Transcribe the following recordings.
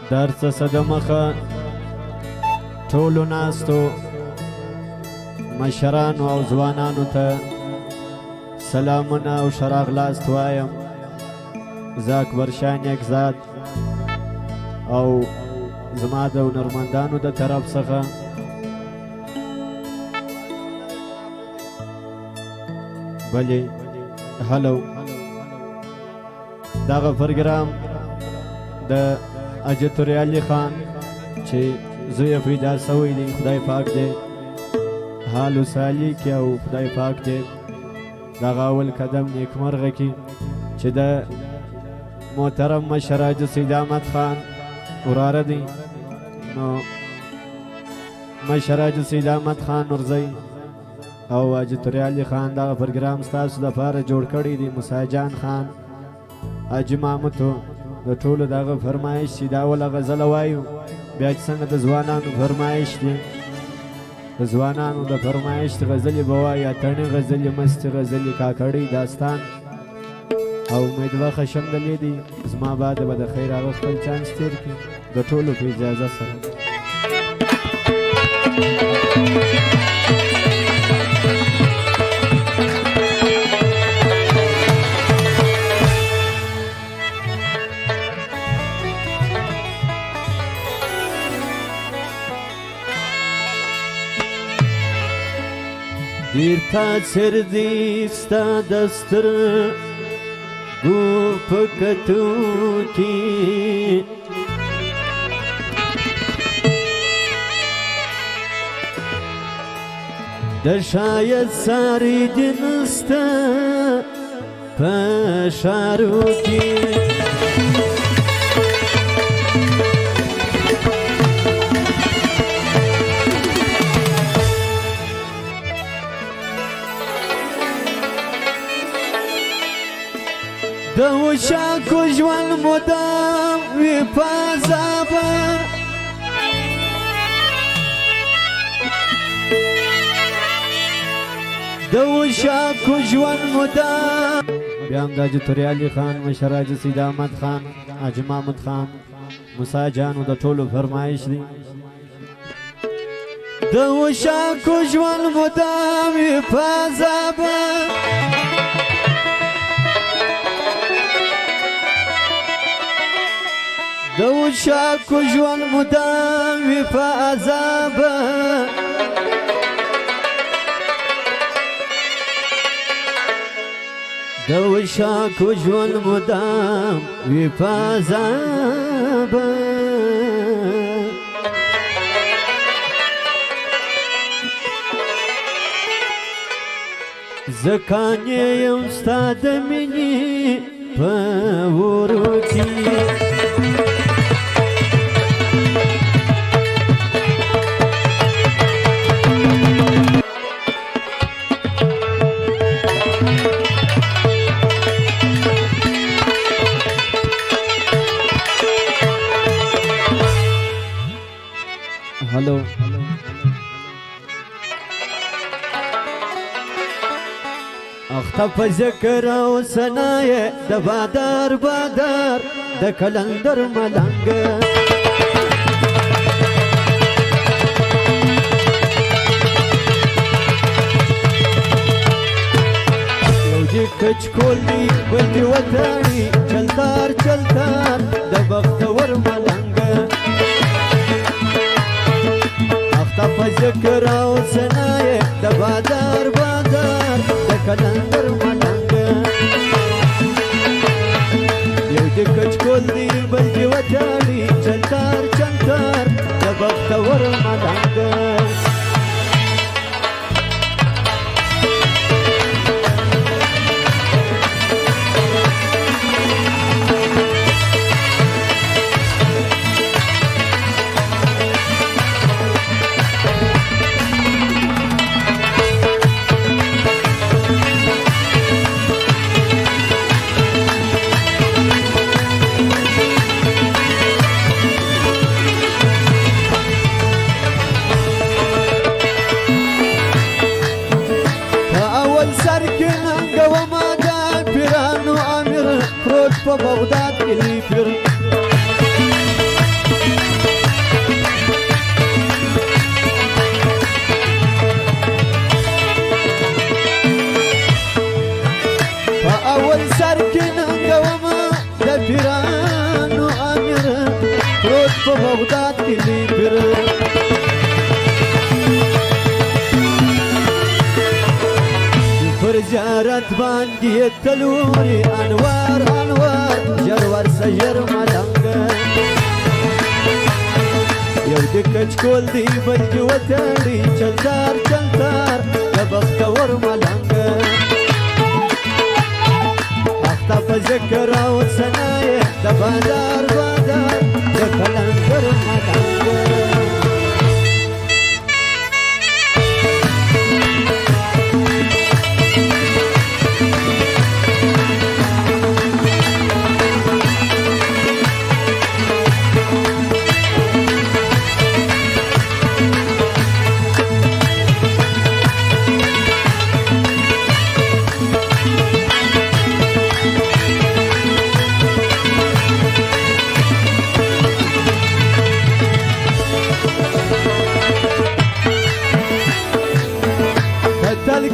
درڅ صدمخه ټولو ناستو مشرانو او ځوانانو ته سلامونه او ښه راغلاست وایم. زه اکبرشاه نیکزاد او زما د هنرمندانو د طرف څخه بلې هلو دغه پروګرام د اجتوري علي خان چې زوی یې پیدا سوی دی، خدای پاک دی حال وسالي کړي او خدای پاک دی دغه اول قدم نیکمرغه کړي چې د محترم مشر حاجي سید احمد خان وراره دی. نو مشر حاجي سید احمد خان نورزی او اجتوري علي خان دغه پروګرام ستاسو دپاره جوړ کړی دی. موسی جان خان، حاجي محمودو د ټولو دغه فرمایش چې دا اوله غزله وایو، بیا چې څنګه د ځوانانو فرمایش دی د ځوانانو د فرمایش غزلې به وایي، اتڼې غزلې، مستې غزلې، کاکړۍ داستان او امیدواره شمدلې دي. زما بعد به د خیر هغه خپل چانس تېر کړي د ټولو په اجازه سره. ډېر تاثیر دی ستا د سترګو په کتو کې، د شاید ساری دې نسته په ښارو کې. د وشاکو ژوند مدام وي په عذابه، د وشاکو ژوند مدام. بیا هم د اجتوري علي خان، مشر حاجي سید احمد خان، حاجي محمود خان، موسی جانو د ټولو فرمایش دی. د وشاکو ژوند مدام وي په عذابه، د وشاکو ژوند مدام وي په عذابه، د وشاکو ژوند مدام وي په عذابه. زه کاڼی یم ستا د مینې په ورو کې، هلو اخته په ذکر او ثنایې د بادار بادار د کلندر ملنګ، یو دې کچ کولی بل دې وتاړي چلدار چلدار د بختور ملنګ. په ذکر او ثنایې د بادار بادار د کلندر ملنګ، یو دې کچ کول دی بل دې وتاړي چلدار چلدار د بختور ملنګ. په بغداد کې لیپر په بغداد کې دی پیر پر زیارت باندې تلوري انوار انوار ژر ورسه ژر ملنګ یو د کچکول دی بل دې وتړي چلدار چلدار د بختور ملنګ اخته په ذکر او ثنایې د بازار بازار د کلندر ملنګ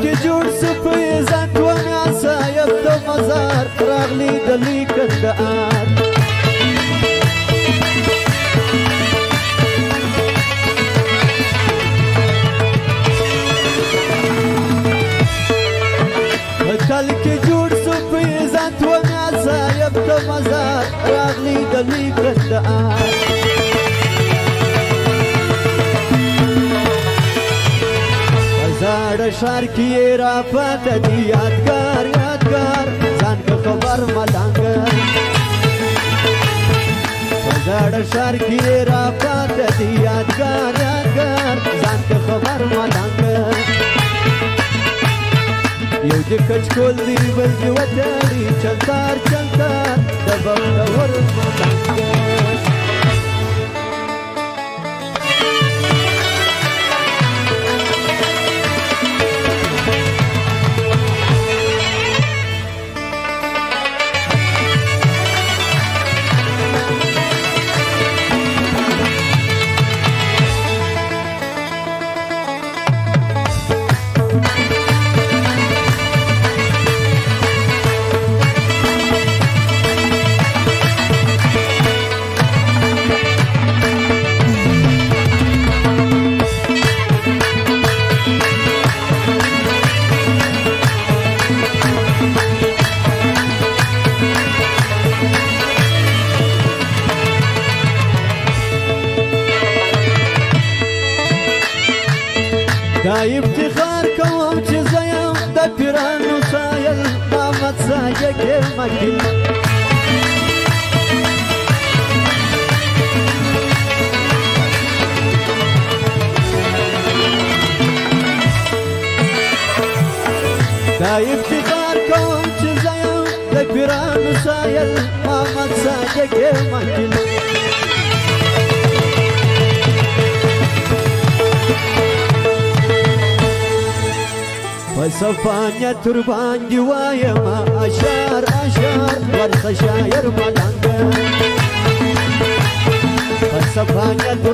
که جوړ سپي ځان ونه صاحب د مزار راغلي د لیکندار تل کې جوړ سپي ځان ونه صاحب د مزار راغلي د لیکندار زاړه ښار کې یې را پاته دي یادګار یادګار ځان که خبر ملنګ په زاړه ښار کې یې را پاته دي یادګار یادګار ځان که خبر ملنګ یو د کچکول دی بل دې وتړي چلتار چلتار د بختور ملنګ دا افتخار کوم چې زه یم د پیرانو سایل محمد صادق مکین دا افتخار کوم چې زه یم د پیرانو سایل محمد صادق مکین صفانیت تر باندې وایم اشعار اشعار ورته شاعر ملنګ صفانیت